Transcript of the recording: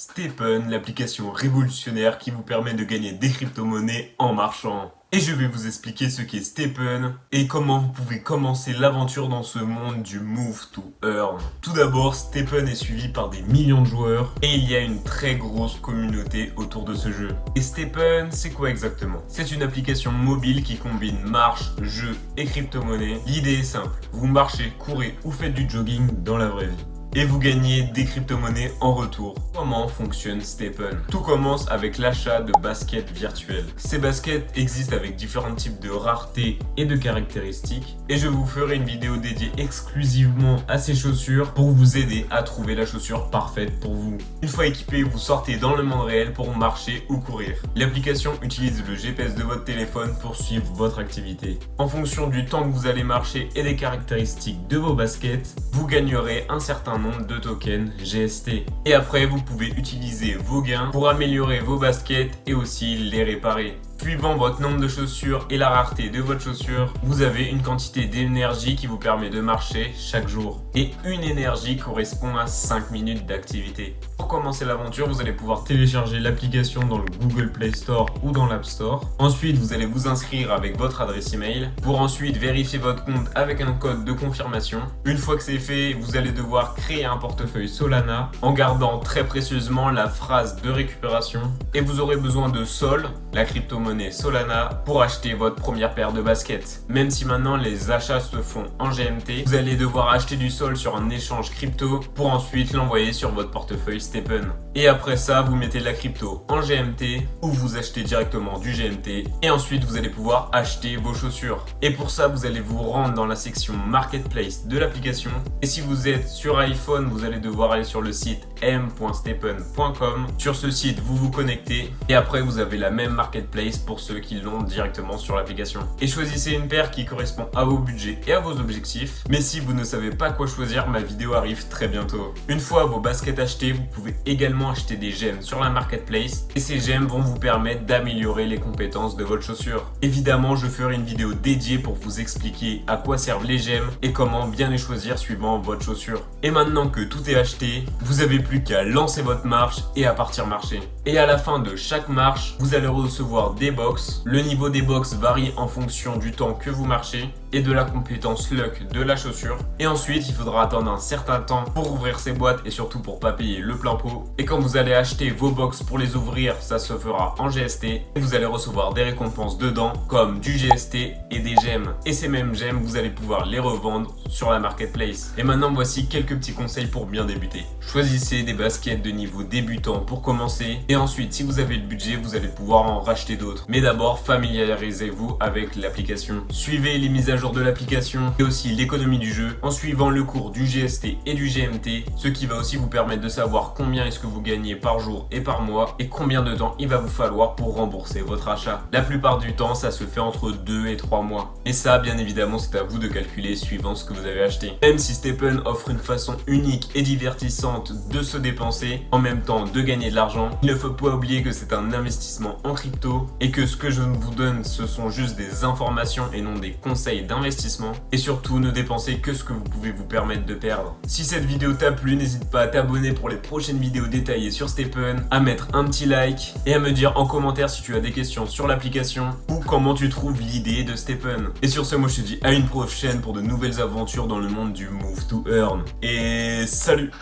Stephen, l'application révolutionnaire qui vous permet de gagner des crypto-monnaies en marchant. Et je vais vous expliquer ce qu'est Stephen et comment vous pouvez commencer l'aventure dans ce monde du Move to Earn. Tout d'abord, Stephen est suivi par des millions de joueurs et il y a une très grosse communauté autour de ce jeu. Et Stephen, c'est quoi exactement? C'est une application mobile qui combine marche, jeu et crypto-monnaie. L'idée est simple, vous marchez, courez ou faites du jogging dans la vraie vie. Et vous gagnez des crypto-monnaies en retour. Comment fonctionne Stephen? Tout commence avec l'achat de baskets virtuelles. Ces baskets existent avec différents types de rareté et de caractéristiques. Et je vous ferai une vidéo dédiée exclusivement à ces chaussures pour vous aider à trouver la chaussure parfaite pour vous. Une fois équipé, vous sortez dans le monde réel pour marcher ou courir. L'application utilise le GPS de votre téléphone pour suivre votre activité. En fonction du temps que vous allez marcher et des caractéristiques de vos baskets, vous gagnerez un certain nombre de tokens GST. Et après, vous pouvez utiliser vos gains pour améliorer vos baskets et aussi les réparer. Suivant votre nombre de chaussures et la rareté de votre chaussure, vous avez une quantité d'énergie qui vous permet de marcher chaque jour. Et une énergie correspond à 5 minutes d'activité. Pour commencer l'aventure, vous allez pouvoir télécharger l'application dans le Google Play Store ou dans l'App Store. Ensuite, vous allez vous inscrire avec votre adresse email pour ensuite vérifier votre compte avec un code de confirmation. Une fois que c'est fait, vous allez devoir créer un portefeuille Solana en gardant très précieusement la phrase de récupération. Et vous aurez besoin de Sol, la crypto-monnaie Solana, pour acheter votre première paire de baskets. Même si maintenant les achats se font en GMT, vous allez devoir acheter du Sol sur un échange crypto pour ensuite l'envoyer sur votre portefeuille Stephen. Et après ça, vous mettez la crypto en GMT ou vous achetez directement du GMT et ensuite vous allez pouvoir acheter vos chaussures. Et pour ça, vous allez vous rendre dans la section Marketplace de l'application. Et si vous êtes sur iPhone, vous allez devoir aller sur le site m.stephen.com. Sur ce site, vous vous connectez et après vous avez la même Marketplace pour ceux qui l'ont directement sur l'application. Et choisissez une paire qui correspond à vos budgets et à vos objectifs. Mais si vous ne savez pas quoi choisir, ma vidéo arrive très bientôt. Une fois vos baskets achetées, vous pouvez également acheter des gemmes sur la Marketplace et ces gemmes vont vous permettre d'améliorer les compétences de votre chaussure. Évidemment, je ferai une vidéo dédiée pour vous expliquer à quoi servent les gemmes et comment bien les choisir suivant votre chaussure. Et maintenant que tout est acheté, vous avez plus qu'à lancer votre marche et à partir marcher. Et à la fin de chaque marche, vous allez recevoir des box. Le niveau des box varie en fonction du temps que vous marchez et de la compétence luck de la chaussure. Et ensuite, il faudra attendre un certain temps pour ouvrir ces boîtes et surtout pour pas payer le plein pot. Et quand vous allez acheter vos box pour les ouvrir, ça se fera en GST et vous allez recevoir des récompenses dedans comme du GST et des gemmes. Et ces mêmes gemmes, vous allez pouvoir les revendre sur la Marketplace. Et maintenant, voici quelques petits conseils pour bien débuter. Choisissez des baskets de niveau débutant pour commencer. Et ensuite, si vous avez le budget, vous allez pouvoir en racheter d'autres. Mais d'abord, familiarisez-vous avec l'application. Suivez les mises à jour de l'application et aussi l'économie du jeu en suivant le cours du GST et du GMT, ce qui va aussi vous permettre de savoir combien est-ce que vous gagnez par jour et par mois et combien de temps il va vous falloir pour rembourser votre achat. La plupart du temps, ça se fait entre 2 et 3 mois. Et ça, bien évidemment, c'est à vous de calculer suivant ce que vous avez acheté. Même si Stephen offre une façon unique et divertissante de se dépenser, en même temps de gagner de l'argent, il ne faut pas oublier que c'est un investissement en crypto et que ce que je vous donne, ce sont juste des informations et non des conseils d'investissement. Et surtout, ne dépensez que ce que vous pouvez vous permettre de perdre. Si cette vidéo t'a plu, n'hésite pas à t'abonner pour les prochaines vidéos détaillées sur Stephen, à mettre un petit like et à me dire en commentaire si tu as des questions sur l'application ou comment tu trouves l'idée de Stephen. Et sur ce, moi je te dis à une prochaine pour de nouvelles aventures dans le monde du Move to Earn. Et salut!